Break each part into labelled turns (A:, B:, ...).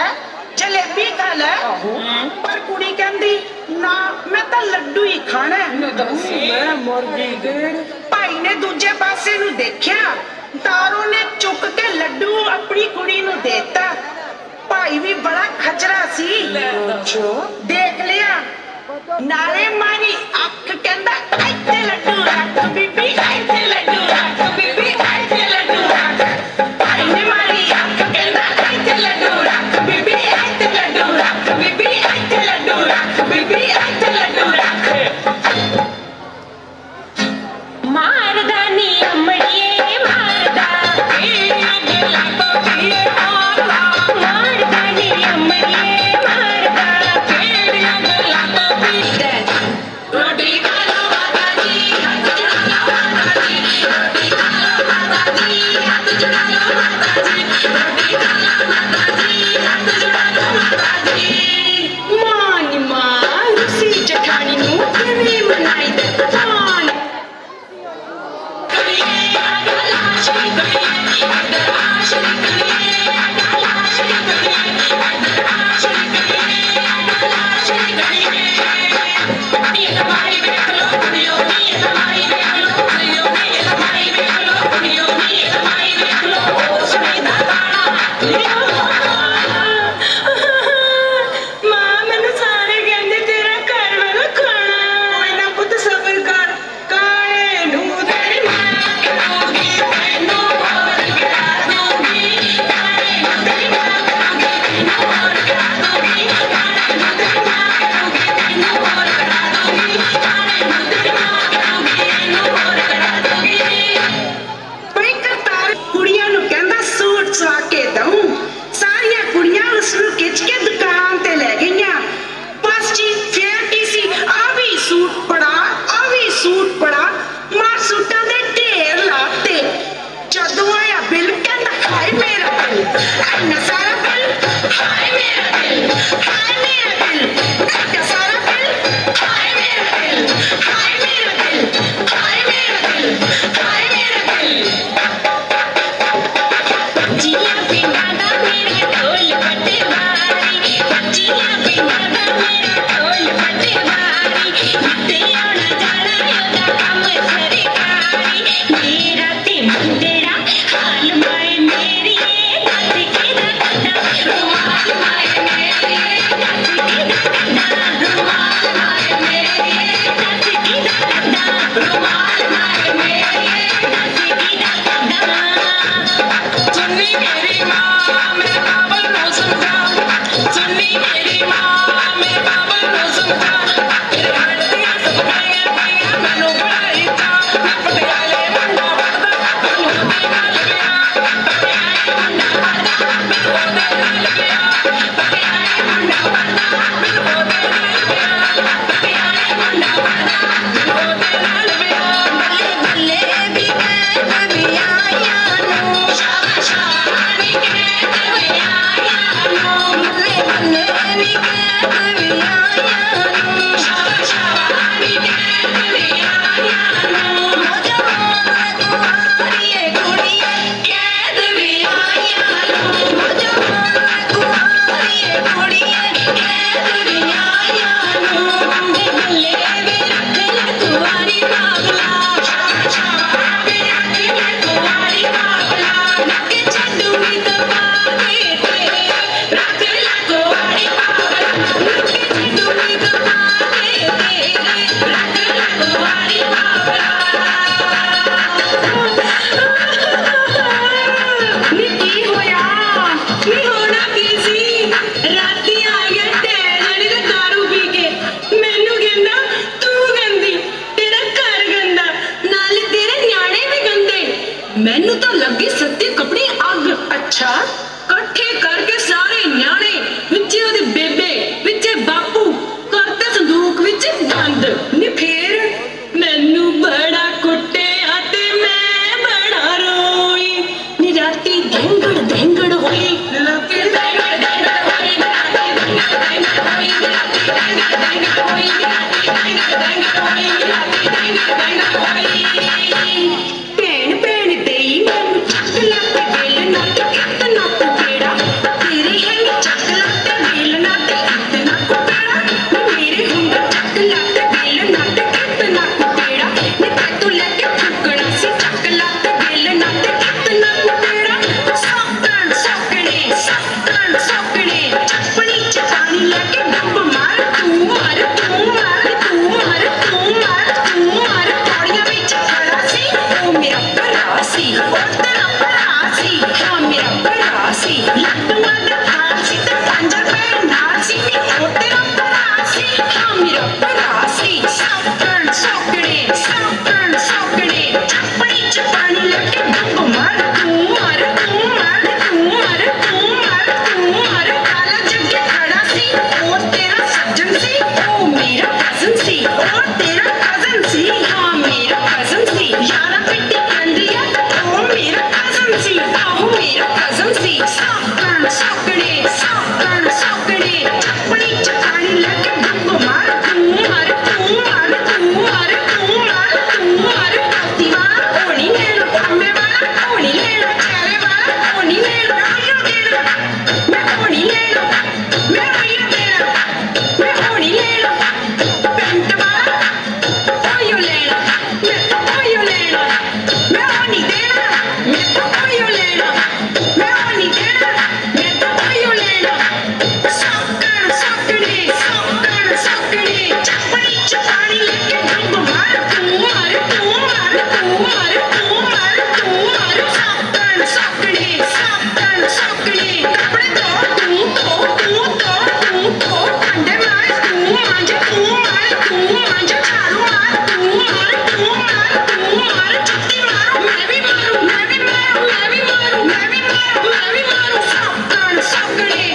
A: ले जलेबी खा ले। पर कुड़ी कहंदी ना मैं तो लड्डू ही खाना है। भाई ने दूजे पासे नू देखिया, तारों ने चुक के लड्डू अपनी कुड़ी नू देता। भाई भी बड़ा खचरा सी, देख लिया नाले मारी अख कहंदा इत्थे लड्डू रख बीबी, इत्थे लड्डू रख बीबी, इत्थे लड्डू रख। भाई ने मारी अख कहंदा इत्थे लड्डू रख बीबी, इत्थे लड्डू रख बीबी, इत्थे लड्डू रख बीबी, इत्थे लड्डू रख।
B: मारदा नी अमड़िए मारदा, मारदा नी अमड़िए मारदा, रोटी खा लो माता जी, हाथ चढ़ा लो माता जी, रोटी खा लो माता जी, हाथ चढ़ा लो माता जी, रोटी खा लो माता जी, हाथ चढ़ा लो माता जी। मान मां रुसी जठानी नू किवें मनाई दे जान, करिए आगलाशी करिए इधर आशरी करिए, आगलाशी करिए इधर आशरी करिए, आगलाशी करिए। ये हमारी देख लो कुड़ियों नी, ये हमारी देख लो कुड़ियों नी, ये हमारी देख लो कुड़ियों नी, ये हमारी देख लो सुनी दा गाना लियो। मां मैनू सारे कहंदे तेरा घर वाला खाना, कोई ना पुੱਤ सबर कर, काले नू तेरी मां करूगी, तैनू और करा दूंगी, काले नू तेरी मां करूगी, तैनू और करा दूंगी, काले नू तेरी मां करूगी, तैनू और करा दूंगी, काले नू तेरी मां करूगी, तैनू और करा दूंगी।
A: बड़ी करतार कुड़ियां नू कहंदा सूट सवा के दऊं। सारियां कुड़ियां उस नू खिच के दुकान ते ले गईयां। बस जी फिर की सी आ भी सूट पड़ा, आ भी सूट पड़ा, मां सूटां दे ढेर लाते। जदों आया बिल कहंदा हाय मेरा बिल, इन्ना सारा बिल, हाय मेरा बिल, हाय मेरा बिल, इन्ना सारा बिल, हाय मेरा बिल, हाय मेरा बिल, हाय मेरा बिल, हाय मेरा बिल।
B: जिया पिंडा दा मेरा ढोल पटवारी, जिया पिंडा दा मेरा ढोल पटवारी, जिते आना जाना ओदा काम सरकारी। मेरा ते मुंडेरा हाल माए मेरी, दस किदा कदा रुमाल माए मेरी, दस किदा कदा रुमाल माए मेरी, दस किदा कदा रुमाल माए मेरी, दस किदा कदा। सुन्नी मेरी माँ मेरे बाबल नो समझा, सुन्नी मेरी माँ मेरे बाबल नो समझा, तेरे हाथ दिया सब गया गया मैनू पढ़ाई था, पटियाले मुंडा पढ़दा मैनू ओदे नाल गया, पटियाले मुंडा पढ़दा मैनू ओदे नाल गया, पटियाले मुंडा पढ़दा मैनू ओदे नाल गया, पटियाले मुंडा पढ़दा मैनू ओदे नाल गया। बल्ले बल्ले भी कहत भी आया नू, शाबाश शाबाश कहत भी आया नू, बल्ले बल्ले भी कहत भी आया नू, शाबाश शाबाश कहत भी आया नू। नौजवान कुआरिए कुड़िए कहत भी आया नू, नौजवान कुआरिए कुड़िए कहत भी आया नू। बल्ले बल्ले भी रख ले कुआरी बाबला, शाबाश शाबाश भी रख ले कुआरी बाबला, नक छड्डू भी दबा दे तेरे, रख ले कुआरी बाबला, नक छड्डू भी दबा दे तेरे, रख ले कुआरी बाबला। नी की होया, नी होना की सी, राती आ गया टैरनी ते दारू पी के, मैनू कहंदा तू गंदी, तेरा घर गंदा, नाले तेरे न्याणे भी गंदे। मैनू तो लगी सत्ती कपड़ी अग। अच्छा कट्ठे करके सारे न्याणे, विचे ओदी बेबे, विचे बापू, करते संदूक विच बंद। नी फेर मैनू बड़ा कुट्टिया ते मैं बड़ा रोई, नी राती धेंगड़ धेंगड़ होई, राती धेंगड़ धेंगड़ होई, राती धेंगड़ धेंगड़ होई, राती धेंगड़ धेंगड़ होई, राती धेंगड़ धेंगड़ होई, राती धेंगड़ धेंगड़ होई। भैन भैन देई मैनू चक लग दिल नट कितना तू केड़ा, तेरे है चक
A: मेरा भरा सी ओ तेरा भरा सी हाँ मेरा भरा सी लड्डूआं दा थाल सी ते 5 रुपए नाल सी नी ओ तेरा भरा सी हाँ मेरा भरा सी सौकण सौकड़े चपड़ी च पानी लेके डुब मार तू मार तू मार तू मार तू मार तू मार काला जग्गे खड़ा सी ओ तेरा सज्जन सी ओ मेरा कजन सी ओ तेरा कजन सी हाँ मेरा कजन सी यारा पिट्टी कंदिया ओ मेरा कजन सी आहो मेरा कजन सी सौकण सौकड़े चपड़ी च पानी लेके डुब मार तू मार तू मार तू मार तू मार तू मार दीवाना ओनी लेना अम्मे वाला ओनी लेना चेहरे वाला ओनी लेना आयो देना मैं ओनी लेना मैं आयो देना मैं ओनी लेना पेंट वाला ओयो लेना मैं तो ओयो लेना मैं ओनी देना मैं तो ओयो लेना मैं ओनी देना मैं तो ओयो लेना सौकण सौकड़े चपड़ी च पानी लेके डुब मार तू मार तू मार तू मार तू मार तू मार सौकण सौकड़े कपड़े तू अंडे मार तू मांझ झाड़ू मार तू मार छुट्टी मारो मैं भी मारू सौकण सौकड़े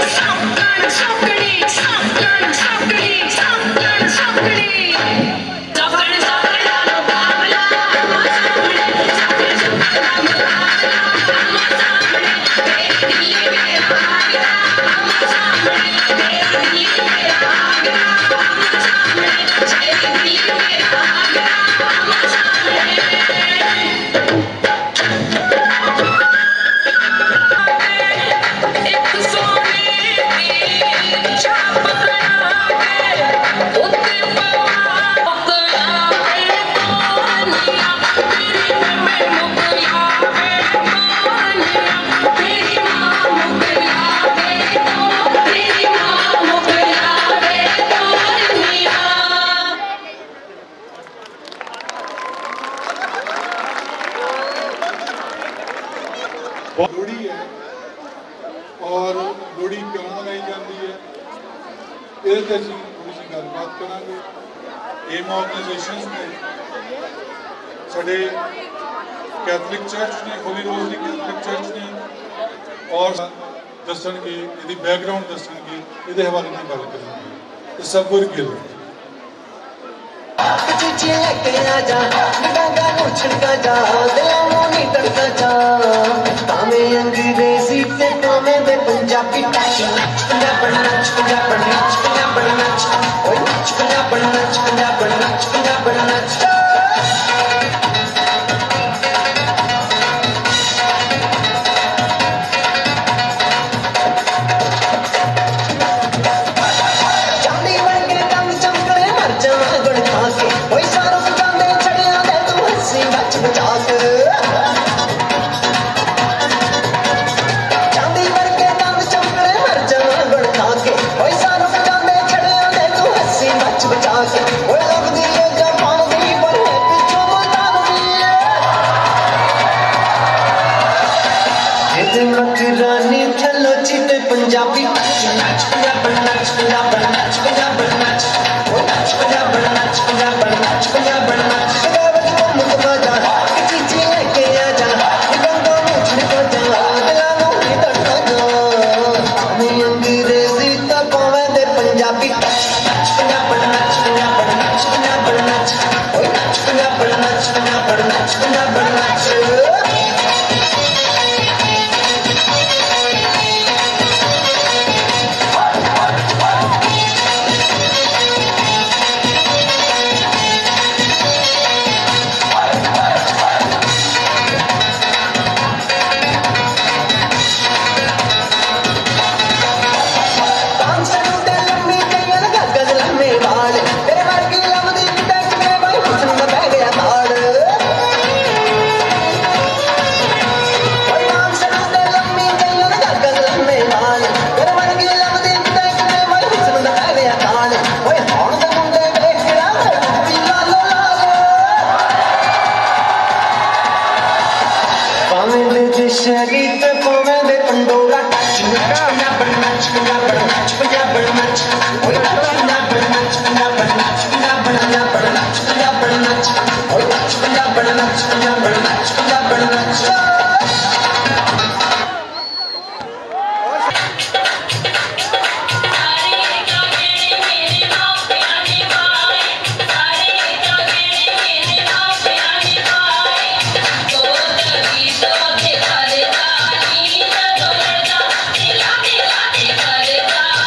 C: लोहड़ी है और लोहड़ी क्यों मनाई जाती है ये असीं थोड़ी सी गलबात करांगे एम ऑर्गेनाइजेशंस ने साडे कैथलिक चर्च ने होली रोज दी कैथलिक चर्च ने और दसणगे इहदी बैकग्राउंड दसणगे इहदे हवाले नाल गल करेंगे ते सबूर गिल
D: चिचिया लेके आजा डांगा नु छिड़का जा दिलों नु नी टड़का जा तामे अंग्रेजी ते तामे दे पंजाबी टच पंजाब नच पंजाब नच पंजाब नच ओए नच पंजाब नच पंजाब नच पंजाब नच चांदी वर्गे रंग चमकले मर जाना गुण खा के ओए सारों जाने छड़िया दे तू हंसी बच बचा के चांदी वर्गे रंग चमकले मर जाना गुण खा के ओए सारों जाने छड़िया दे तू हंसी बच बचा के ओए लगदी है जापान दी पर है पिछों मदान दी इते मकरानी चलो चिते पंजाबी नच पंजाब नच पंजाब नच पंजाब नच ओ नच पंजाब नच पंजाब नच पंजाब नच गावल को मजा चिची लेके आजा गंगो मुछ को जा दिला नु नी तड़का जा मैं अंग्रेजी ता पावे दे पंजाबी नच पंजाब नच पंजाब नच पंजाब नच ओ नच पंजाब नच पंजाब नच पंजाब नच ਭਾਵੇਂ ਦੇ ਦਸ਼ਹਰੀ ਤੇ ਭਾਵੇਂ ਦੇ ਪੰਡੋਰਾ ਟੱਚ ਨੱਚ ਪੰਜਾਬਣ ਨੱਚ ਪੰਜਾਬਣ ਨੱਚ ਪੰਜਾਬਣ ਨੱਚ ਓਏ ਟੱਚ ਪੰਜਾਬਣ ਨੱਚ ਪੰਜਾਬਣ ਨੱਚ ਪੰਜਾਬਣ ਪੰਜਾਬਣ ਨੱਚ ਪੰਜਾਬਣ ਨੱਚ ਓਏ ਟੱਚ ਪੰਜਾਬਣ ਨੱਚ ਪੰਜਾਬਣ ਨੱਚ ਪੰਜਾਬਣ ਨੱਚ
B: ਸਾਰੇ ਗਾਣੇ ਮੇਰੇ ਮਾਪਿਆਂ ਨੇ ਗਾਏ ਸਾਰੇ ਗਾਣੇ ਮੇਰੇ ਮਾਪਿਆਂ ਨੇ ਗਾਏ ਤੋ ਤਵੀ ਤੋ ਤੇ ਕਰਦਾ ਨੀ ਜਦੋਂ ਲੜਦਾ ਦਿਲਾਂ ਦੇ ਲਾਦੇ ਕਰਦਾ ਨੀ ਜਦੋਂ ਲੜਦਾ ਦਿਲਾਂ ਦੇ ਲਾਦੇ ਕਰਦਾ ਨੀ ਜਦੋਂ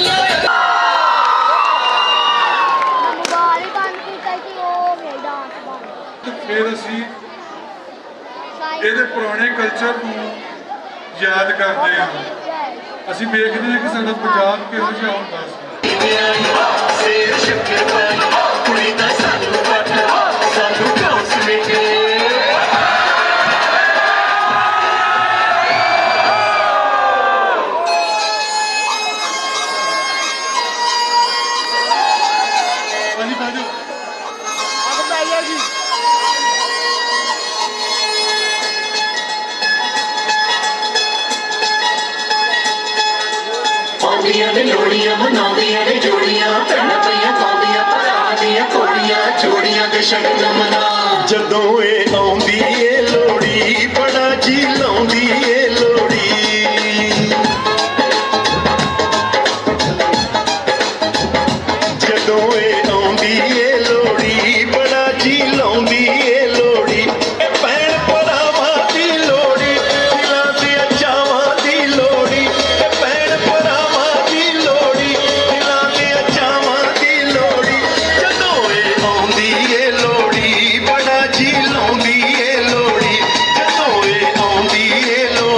B: ਲੜਦਾ
E: ਮੋਬਾਈਲ ਹੀ ਬੰਦ ਕੀਤਾ ਕਿ ਉਹ ਗਿਆ ਡਾਂਸ ਬੰਦ
C: ਤੇ ਫਿਰ ਅਸੀਂ ਇਹਦੇ ਪੁਰਾਣੇ ਕਲਚਰ ਨੂੰ ਯਾਦ ਕਰਦੇ ਹਾਂ ਅਸੀਂ ਵੇਖਦੇ ਹਾਂ ਕਿ ਸਾਡਾ ਪੰਜਾਬ ਕਿਹੋ ਜਿਹਾ ਹੁੰਦਾ ਸੀ
D: ਸੇਰ ਸ਼ੱਕਰ ਪਾਈ ਕੁੜੀ ਦਾ ਸਾਨੂੰ ਪਤਾ ਸਾਨੂੰ ਕਿਉਂ ਸਮੇਟੇ
C: ਭਾਜੀ ਬਾਜੋ
D: ਪਾਉਂਦੀਆਂ ਨੇ ਲੋੜੀਆਂ ਮਨਾਉਂਦੀਆਂ ਨੇ ਜੋੜੀਆਂ ਭੈਣਾਂ ਪਈਆਂ ਪਾਉਂਦੀਆਂ ਭਰਾ ਦੀਆਂ ਕੋੜੀਆਂ ਜੋੜੀਆਂ ਦੇ ਸ਼ਗਨ ਮਨਾ ਜਦੋਂ ਇਹ ਆਉਂਦੀ ਏ ਲੋੜੀ ਬੜਾ ਜੀ ਲਾਉਂਦੀ ਏ ਲੋੜੀ ਜਦੋਂ ਇਹ ਆਉਂਦੀ ਏ ਲੋੜੀ ਬੜਾ ਜੀ ਲਾਉਂਦੀ ਏ ਲੋੜੀ ਇਹ ਭੈਣ ਭਰਾਵਾਂ ਦੀ ਲੋੜੀ ਦਿਲਾਂ ਦੀਆਂ ਚਾਵਾਂ ਦੀ ਲੋੜੀ ਇਹ ਭੈਣ ਭਰਾਵਾਂ ਦੀ ਲੋੜੀ ਦਿਲਾਂ ਦੀਆਂ ਚਾਵਾਂ ਦੀ ਲੋੜੀ ਜਦੋਂ ਇਹ ਆਉਂਦੀ ਏ ਲੋੜੀ ਬੜਾ ਜੀ ਲਾਉਂਦੀ ਏ ਲੋੜੀ ਜਦੋਂ ਇਹ ਆਉਂਦੀ ਏ ਲੋੜੀ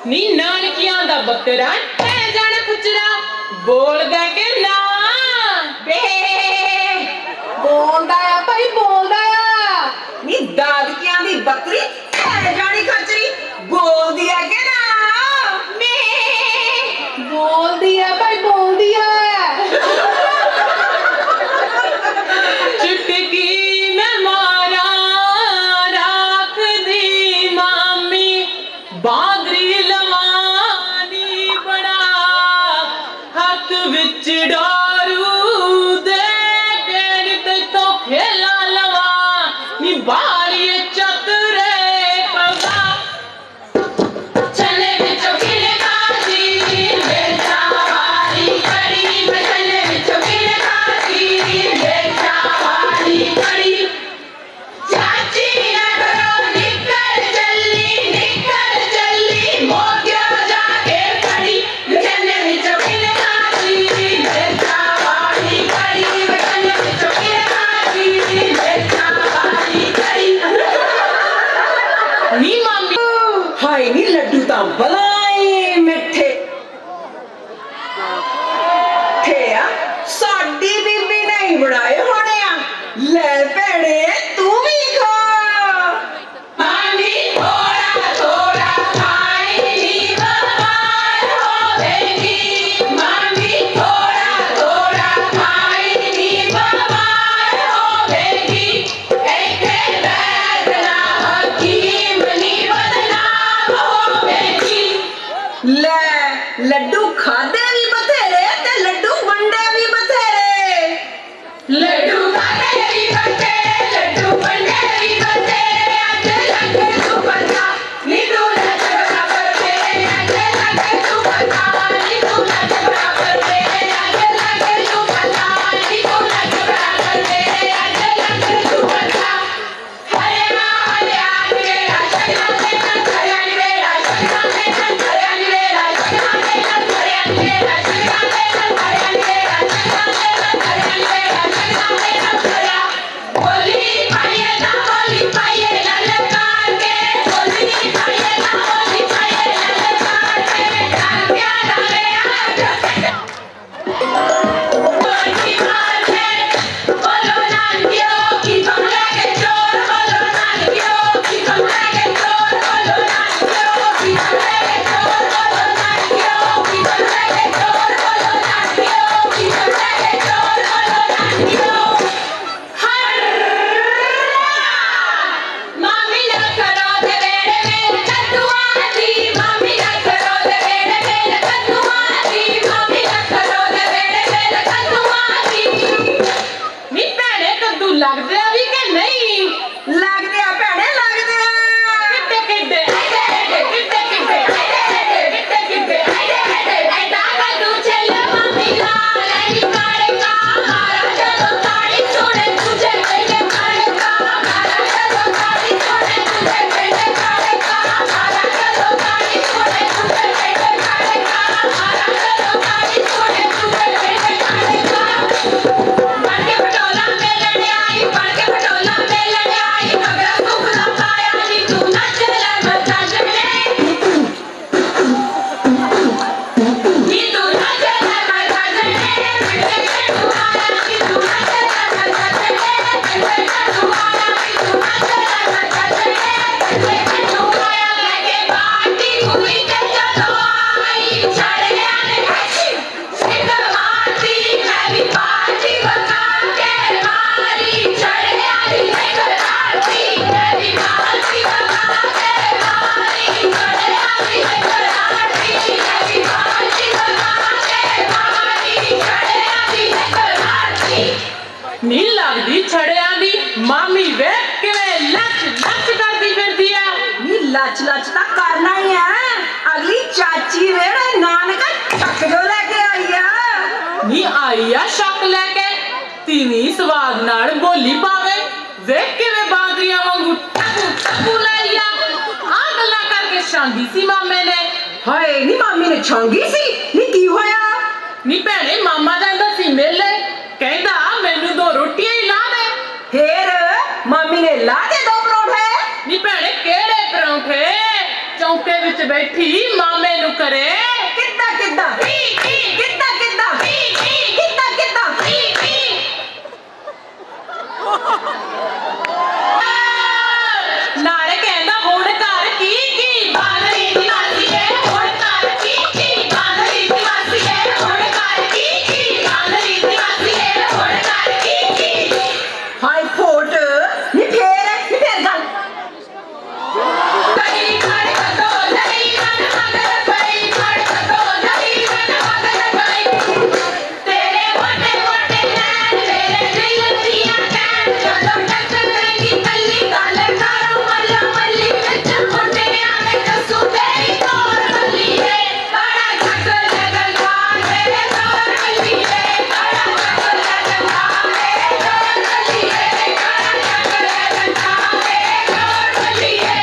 B: ਨੀ ਨਾਨਕਿਆਂ ਦਾ ਬੱਕਰਾ ਐ ਜਾਣ ਕੁਚਰਾ ਬੋਲਦਾ ਕਿ ਨਾ ਬੇ
A: ਬੋਲਦਾ ਆ ਭਾਈ ਬੋਲਦਾ ਆ ਨੀ ਦਾਦਕਿਆਂ ਦੀ ਬੱਕਰੀ ਐ ਜਾਣੀ ਖਚਰੀ ਬੋਲਦੀ ਆ ਕਿ ਨਾ
B: ਮੇ
A: ਬੋਲਦੀ ਆ ਭਾਈ ਬੋਲਦੀ ਆ
B: ਚੁਟਕੀ ਮੈਂ ਮਾਰਾ ਰਾਖ ਦੀ ਮਾਮੀ ਬਾਦਰੀ ਲਵਾਨੀ ਬੜਾ ਹੱਥ ਵਿੱਚ ਡਾਰੂ ਦੇ ਕੇ ਤੇ ਤੋਂ ਖੇਲਾ ਲਵਾ ਨੀ ਬਾਰੀਏ ਚਤਰੇ ਪਗਾ ਚਲੇ ਵਿੱਚੋਂ ਖਿਲੇ ਕਾਜੀ ਬੇਟਾ ਵਾਲੀ ਕੜੀ ਮੈਂ ਚਲੇ ਵਿੱਚੋਂ ਖਿਲੇ ਕਾਜੀ ਬੇਟਾ ਵਾਲੀ ਕੜੀ ਚਾਚੀ ਨਾ ਕਰੋ ਨਿਕਲ ਚੱਲੀ ਮੋਗਿਆ ਜਾ ਕੇ ਖੜੀ ਚਲੇ ਵਿੱਚੋਂ ਖਿਲੇ ਕਾਜੀ ਬੇਟਾ ਵਾਲੀ ਕੜੀ ਮੈਂ ਚਲੇ ਵਿੱਚੋਂ ਖਿਲੇ ਕਾਜੀ ਬੇਟਾ ਵਾਲੀ ਕੜੀ ਨੀ ਮਾਮੀ
A: ਹਾਏ ਨੀ ਲੱਡੂ ਤਾਂ ਬਲਾਈ ਮਿੱਠੇ ਠਿਆ ਸਾਡੀ ਬੀਬੀ ਨੇ ਹੀ ਬਣਾਏ ਹੋਣੇ ਆ ਲੈ ਭੈਣੇ ਤੂੰ ਵੀ ਖਾ
B: ਮਾਮੀ ਥੋੜਾ ਥੋੜਾ ਖਾਏਗੀ ਬਿਮਾਰ ਹੋਵੇਗੀ ਮਾਮੀ ਥੋੜਾ ਥੋੜਾ ਖਾਏਗੀ ਬਿਮਾਰ ਹੋਵੇਗੀ ਇੱਥੇ ਬੈਠ ਨਾ ਹਕੀਮ ਨੀ ਬਦਨਾਮ ਹੋਵੇਗੀ
A: ਲੈ ਲੱਡੂ ਖਾਦੇ ਵੀ ਬਥੇਰੇ ਤੇ ਲੱਡੂ ਵੰਡੇ ਵੀ ਬਥੇਰੇ
B: ਲੱਡੂ ਖਾਦੇ ਵੀ ਬੱਤੇ ਲੱਡੂ ਵੰਡੇ ਵੀ ਬੱਤੇ ਅੱਜ ਲੱਗੇ ਤੂੰ ਪਤਾ ਨੀ ਤੂੰ ਲੱਗ ਬਰਾਬਰ ਤੇ ਅੱਜ ਲੱਗੇ ਤੂੰ ਪਤਾ ਨੀ ਤੂੰ ਲੱਗ ਬਰਾਬਰ ਤੇ ਅੱਜ ਲੱਗੇ ਤੂੰ ਪਤਾ ਨੀ ਤੂੰ ਲੱਗ ਬਰਾਬਰ ਤੇ ਅੱਜ ਲੱਗੇ ਤੂੰ ਪਤਾ ਹਰੇ ਮਾਲਿਆ ਮੇਰਾ ਸ਼ਗਨਾ ਤੇ ਨਾ ਕਰਿਆ ਨੀ ਮੇਰਾ ਸ਼ਗਨਾ ਤੇ ਨਾ ਕਰਿਆ ਨੀ ਮੇਰਾ ਸ਼ਗਨਾ ਤੇ ਨਾ ਕਰਿਆ ਨੀ ਮੇਰਾ ਸ਼ਗਨਾ ਤੇ ਨਾ ਕਰਿਆ ਨੀ ਮੇਰਾ ਸ਼ਗਨਾ ਤੇ ਨਾ ਕਰਿਆ ਨੀ ਮੇਰਾ ਸ਼ਗਨਾ ਤੇ ਨਾ ਕਰਿਆ ਬੋਲੀ ਪਾਈਏ ਨਾ ਲਲਕਾਰ ਕੇ ਬੋਲੀ ਪਾਈਏ ਨਾ ਲਲਕਾਰ ਕੇ ਡਰ ਪਿਆਰਾ ਰੇ ਬੋਲੀ ਮਾਰੇ ਬੋਲੋ ਨਾਨਕਿਓ ਕੀ ਕਮਲਾ ਕੇ ਚੋਰ ਬੋਲੋ ਨਾਨਕਿਓ ਕੀ ਕਮਲਾ ਕੇ ਚੋਰ ਬੋਲੋ ਨਾਨਕਿਓ ਕੀ ਕਮਲਾ ਕੇ ਚੋਰ ਬੋਲੋ ਨਾਨਕਿਓ ਕੀ ਕਮਲਾ ਕੇ ਚੋਰ ਬੋਲੋ ਨਾਨਕਿਓ ਕੀ ਕਮਲਾ ਕੇ ਚੋਰ ਬੋਲੋ ਨਾਨਕਿਓ ਮਾਮੀ ਨਾ ਕਰੋ ਦੇ ਵੇੜੇ ਮੇਰੇ ਕੱਦੂਆਂ ਦੀ ਮਾਮੀ ਨਾ ਕਰੋ ਦੇ ਵੇੜੇ ਮੇਰੇ ਕੱਦੂਆਂ ਦੀ ਮਾਮੀ ਨਾ ਕਰੋ ਦੇ ਵੇੜੇ ਮੇਰੇ ਕੱਦੂਆਂ ਦੀ ਨੀ ਭੈਣੇ ਕੱਦੂ ਲੱਗਦੇ ਆ ਵੀ ਕਿ ਨਹੀਂ
A: ਲੱਗਦੇ ਆ ਭੈਣੇ ਲੱਗਦੇ ਆ
B: ਕਿੱਡੇ ਕਿੱਡੇ ਐਡਾ ਕੱਦੂ ਚੱਲੇ ਮਾਮੀ ਨਾਲ ਐਨੀ ਕਾੜੇ ਕਾ ਮਾਰਾ ਜਦੋਂ ਤਾੜੀ ਛੋੜੇ ਤੁਝੇ ਕਹਿੰਦੇ ਕਾੜੇ ਕਾ ਮਾਰਾ ਜਦੋਂ ਤਾੜੀ ਛੋੜੇ ਤੁਝੇ ਕਹਿੰਦੇ ਕਾੜੇ ਕਾ ਮਾਰਾ ਜਦੋਂ ਤਾੜੀ ਛੋੜੇ ਤੁਝੇ ਕਹਿੰਦੇ ਕਾੜੇ ਕਾ ਮਾਰਾ ਜਦੋਂ ਤਾੜੀ ਛੋੜੇ ਤੁਝੇ ਕਹਿੰਦੇ ਕਾੜੇ ਕਾ ਬਣ ਕੇ ਪਟੋਲਾ ਮੇਲਣ ਆਈ ਬਣ ਕੇ ਪਟੋਲਾ ਮੇਲਣ ਆਈ ਮਗਰਾ ਸੁਖਲਾ ਪਾਇਆ ਨੀ ਤੂੰ ਨੱਚ ਲੈ ਮੱਥਾ ਜਲੇ ਨੀ ਤੂੰ ਨੱਚ ਲੈ ਮੱਥਾ ਜਲੇ ਮਿੱਟੇ ਕੇ ਤੂੰ ਆਇਆ ਨੀ ਤੂੰ ਨੱਚ ਲੈ ਮੱਥਾ ਜਲੇ ਮਿੱਟੇ ਕੇ ਤੂੰ ਆਇਆ ਨੀ ਤੂੰ ਨੱਚ ਲੈ ਮੱਥਾ ਜਲੇ ਮਿੱਟੇ ਕੇ ਤੂੰ ਆਇਆ ਲੈ ਕੇ ਬਾਟੀ ਕੁੜੀ ਤੇ ਚਲੋ ਆਈ ਛੜਿਆ ਨੇ ਹੱਸੀ ਸਿੱਧਰ ਮਾਰਦੀ ਮੈਂ ਵੀ ਬਾਟੀ ਵਗਾ ਕੇ ਮਾਰੀ ਛੜਿਆ ਨੀ ਸਿੱਧਰ ਮਾਰਦੀ ਮੈਂ ਵੀ ਬਾਟੀ ਵਗਾ ਕੇ ਮਾਰੀ ਛੜਿਆ ਨੀ ਸਿੱਧਰ ਮਾਰਦੀ ਮੈਂ ਵੀ ਬਾਟੀ ਵਗਾ ਕੇ ਮਾਰੀ ਛੜਿਆ ਨੀ ਸਿੱਧਰ ਮਾਰਦੀ ਨੀ ਲੱਗਦੀ ਛੜਿਆਂ ਦੀ ਮਾਮੀ ਵੇਖ ਕਿਵੇਂ ਲੱਚ ਲੱਚ ਕਰਦੀ ਫਿਰਦੀ ਆ
A: ਨੀ ਲੱਚ ਲੱਚ ਤਾਂ ਕਰਨਾ ਹੀ ਆ ਅਗਲੀ ਚਾਚੀ ਵੇੜੇ ਨਾਨਕਾ ਚੱਕ ਜੋ ਲੈ ਕੇ ਆਈ ਆ
B: ਨੀ ਆਈ ਆ ਸ਼ੱਕ ਲੈ ਕੇ ਤੀਵੀਂ ਸਵਾਦ ਨਾਲ ਬੋਲੀ ਪਾਵੇ ਵੇਖ ਕਿਵੇਂ ਬਾਦਰੀਆਂ ਵਾਂਗੂ ਟਕੂ ਟਕੂ ਲਈ ਆ ਗੱਲਾਂ ਕਰਕੇ ਛਾਂਦੀ ਸੀ ਮਾਮੇ ਨੇ
A: ਹਾਏ ਨੀ ਮਾਮੀ ਨੇ ਛਾਂਗੀ ਸੀ ਨੀ ਕੀ ਹੋਇਆ
B: ਨੀ ਭੈਣੇ ਮਾਮਾ ਜਾਂਦਾ ਸੀ ਮੇਲੇ ਕਹਿੰਦਾ ਮੈਨੂੰ 2 ਰੋਟੀਆਂ ਹੀ ਲਾ ਦੇ
A: ਫੇਰ ਮਾਮੀ ਨੇ ਲਾ ਦੇ 2 ਪਰੌਂਠੇ
B: ਨੀ ਭੈਣੇ ਕਿਹੜੇ ਪਰੌਂਠੇ
F: ਚੌਂਕੇ ਵਿੱਚ ਬੈਠੀ ਮਾਮੇ ਨੂੰ ਕਰੇ
A: ਕਿੱਦਾਂ ਕਿੱਦਾਂ ਕਿੱਦਾਂ ਕਿੱਦਾਂ ਕਿੱਦਾਂ ਕਿੱਦਾਂ
F: ਨਾਲੇ ਕਹਿੰਦਾ ਹੁਣ ਘਰ ਕੀ ਕੀ ਬਾਂਦਰੀ ਦੀ ਮਾਸੀਏ ਹੁਣ ਘਰ ਕੀ ਕੀ ਬਾਂਦਰੀ ਦੀ ਮਾਸੀਏ ਹੁਣ ਘਰ ਕੀ ਕੀ ਬਾਂਦਰੀ ਦੀ ਮਾਸੀਏ ਹੁਣ ਘਰ ਕੀ ਕੀ
A: ਹਾਈ ਕੋਟ ਨੀ ਫੇਰ ਗੱਲ
F: ਕਈ ਖੜ ਕਦੋਂ ਨਹੀਂ ਮਨ ਮਗਰ ਪਈ ਖੜ ਕਦੋਂ ਨਹੀਂ ਮਨ ਮਗਰ ਪਈ ਤੇਰੇ ਮੋਟੇ ਮੋਟੇ ਨੈਣ ਮੇਰੇ ਦਿਲ ਦੀਆਂ ਕਹਿਣ ਜਦੋਂ ਟੱਕਰੇਗੀ ਤੱਲੀ ਗੱਲ ਕਰੋ ਮੱਲਾ ਮੱਲੀ ਵਿੱਚ ਮੁੰਡਿਆਂ ਨੇ ਦੱਸੂ ਤੇਰੀ ਤੋਰ ਮੱਲੀਏ ਬੜਾ ਘੱਟ ਲੱਗਦਾ ਮੇਰੇ ਤੋਰ ਮੱਲੀਏ ਬੜਾ ਘੱਟ ਲੱਗਦਾ ਮੇਰੇ ਤੋਰ ਮੱਲੀਏ ਬੜਾ ਘੱਟ ਲੱਗਦਾ ਮੇਰੇ ਤੋਰ ਮੱਲੀਏ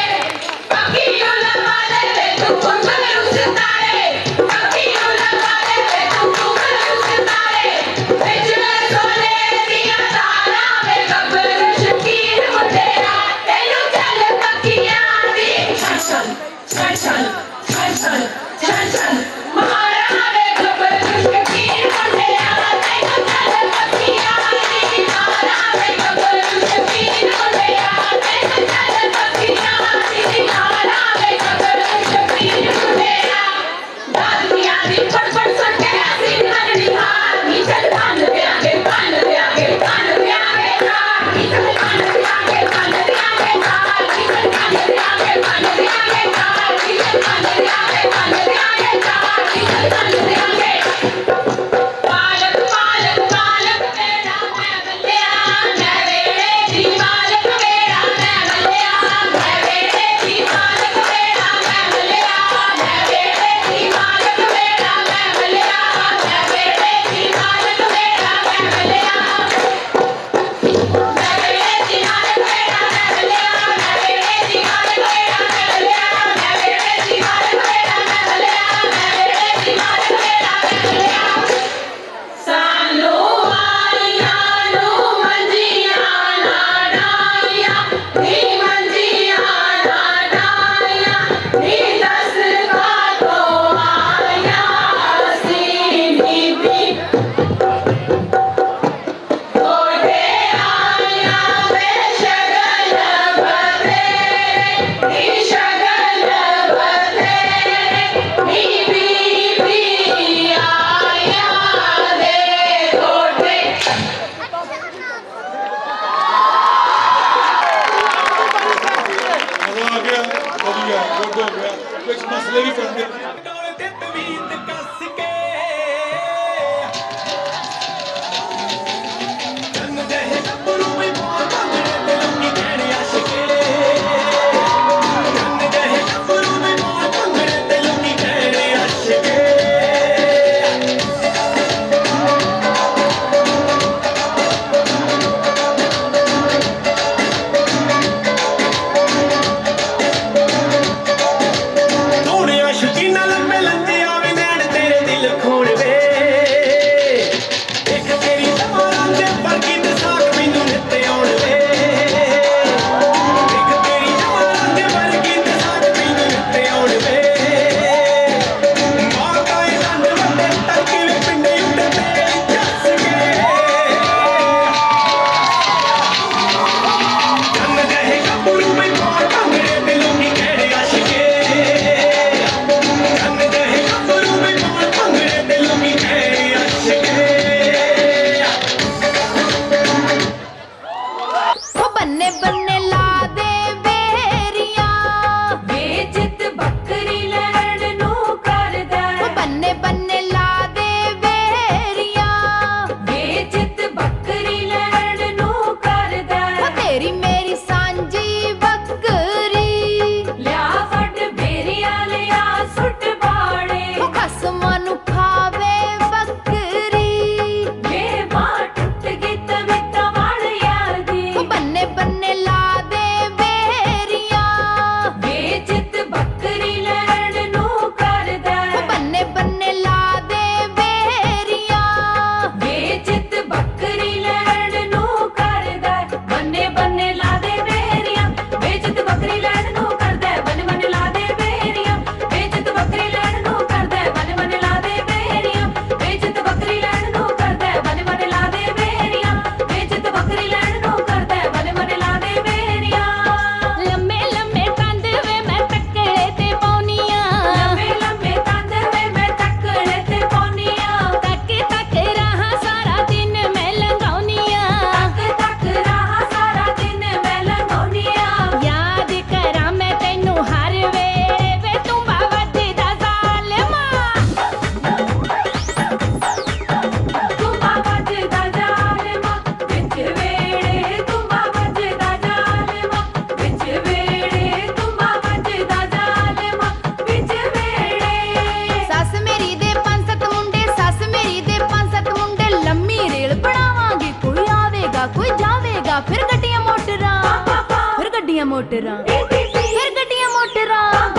F: ਪੱਕੀ ਨੂੰ ਲਗਾ ਦੇ ਤੂੰ ਕੁੰਗਲ ਉਸਤਾਰੇ ਪੱਕੀ ਨੂੰ ਲਗਾ ਦੇ ਤੂੰ ਕੁੰਗਲ ਉਸਤਾਰੇ ਵਿਚਲੇ ਸੋਨੇ ਦੀਆਂ ਤਾਰਾਂ ਵੇ ਗੱਭਰੂ ਸ਼ਕੀਰ ਮੁੰਡਿਆ ਤੈਨੂੰ ਚੱਲ ਪੱਕੀਆਂ ਦੀ ਛਣ ਛਣ ਛਣ ਛਣ ਛਣ ਛਣ ਮਾਰਾ ਵੇ ਗੱਭਰੂ ਸ਼ਕੀਰ ਮੁੰਡਿਆ ਤੈਨੂੰ ਚੱਲ ਪੱਕੀਆਂ ਦੀ ਮਾਰਾ ਵੇ ਗੱਭਰੂ ਸ਼ਕੀਰ ਮੁੰਡਿਆ ਤੈਨੂੰ ਚੱਲ ਪੱਕੀਆਂ ਦੀ ਮਾਰਾ ਵੇ ਗੱਭਰੂ ਸ਼ਕੀਰ ਮੁੰਡਿਆ ਦਾਦੀਆਂ ਦੀ ਫੜਫੜ ਸੁਣ ਕੇ ਅਸੀਂ ਮੰਨਣੀ ਹਾਰ ਨੀ ਚੱਲ ਬੰਨ ਦਿਆਂਗੇ ਬੰਨ ਦਿਆਂਗੇ ਬੰਨ ਦਿਆਂਗੇ ਹਾਰ ਨੀ ਚੱਲ ਬੰਨ ਦਿਆਂਗੇ ਬੰਨ ਦਿਆਂਗੇ ਹਾਰ ਨੀ ਚੱਲ ਬੰਨ ਦਿਆਂਗੇ ਬੰਨ ਦਿਆਂਗੇ ਹਾਰ ਨੀ ਚੱਲ ਬੰਨ ਦਿਆਂਗੇ ਬੰਨ ਦਿਆਂਗੇ ਹਾਰ ਨੀ ਚੱਲ ਬੰਨ ਦਿਆਂਗੇ ਪਾਲਕ ਪਾਲਕ ਪਾਲਕ ਮੇਰਾ ਮੈਂ ਬੱਲਿਆ ਮੈਂ ਵੇੜੇ ਦੀ ਪਾਲਕ ਮੇਰਾ ਮੈਂ ਬੱਲਿਆ ਮੈਂ ਵੇੜੇ ਦੀ ਪਾਲਕ ਮੇਰਾ ਮੈਂ ਬੱਲਿਆ ਮੈਂ ਵੇੜੇ ਦੀ ਪਾਲਕ ਮੇਰਾ ਮੈਂ ਬੱਲਿਆ ਮੈਂ ਵੇੜੇ ਦੀ ਪਾਲਕ ਮੇਰਾ ਮੈਂ ਬੱਲਿਆ ਮੈਂ ਵੇੜੇ ਦੀ ਪਾਲਕ ਮੇਰਾ ਮੈਂ ਬੱਲਿਆ ਮੈਂ ਵੇੜੇ ਦੀ ਪਾਲਕ ਮੇਰਾ ਮੈਂ ਬੱਲਿਆ ਮੈਂ ਵੇੜੇ ਦੀ ਪਾਲਕ ਮੇਰਾ ਮੈਂ ਬੱਲਿਆ ਮੈਂ ਵੇੜੇ ਦੀ ਪਾਲਕ ਮੇਰਾ ਮੈਂ ਬੱਲਿਆ ਸਾਨੂੰ ਆਈਆਂ ਨੂੰ ਮੰਜੀਆਂ ਨਾ ਡਾਈਆਂ ਨੀ ਮੰਜੀਆਂ ਨਾ ਡਾਈਆਂ ਨੀ ਦੱਸ ਕਾਹਤੋਂ ਆਈਆਂ ਅਸੀਂ ਬੀਬੀ ਤੁਹਾਡੇ ਆਈਆਂ ਵੇ ਸ਼ਗਨ ਬਥੇਰੇ ਨੀ ਸ਼ਗਨ ਬਥੇਰੇ ਨੀ ਬੀਬੀ ਆਈਆਂ ਦੇ ਤੁਹਾਡੇ
C: ਮਜ਼ਾ ਆ ਗਿਆ ਵਧੀਆ ਗੁੱਡ ਹੋ ਗਿਆ ਕੁਝ ਮਸਲੇ ਵੀ ਕਰਦੇ
D: ਡੋਲ ਤੇ ਤਵੀਤ ਕੱਸ ਕੇ ਕੰਨ ਦੇ ਗੱਭਰੂ ਵੀ ਬਹੁਤ ਭੰਗੜੇ ਤੇ ਲੋਕੀ ਕਹਿਣ ਆਸ਼ਕੇ ਕੰਨ ਦੇ ਗੱਭਰੂ ਵੀ ਬਹੁਤ ਭੰਗੜੇ ਤੇ ਲੋਕੀ ਕਹਿਣ ਆਸ਼ਕੇ ਸੋਹਣਿਆ ਸ਼ਕੀਨਾ ਲੰਮੇ ਲੰਜਿਆ ਵੀ ਨੈਣ
E: ਮੋਟਰਾਂ ਫਿਰ ਗੱਡੀਆਂ ਮੋਟਰਾਂ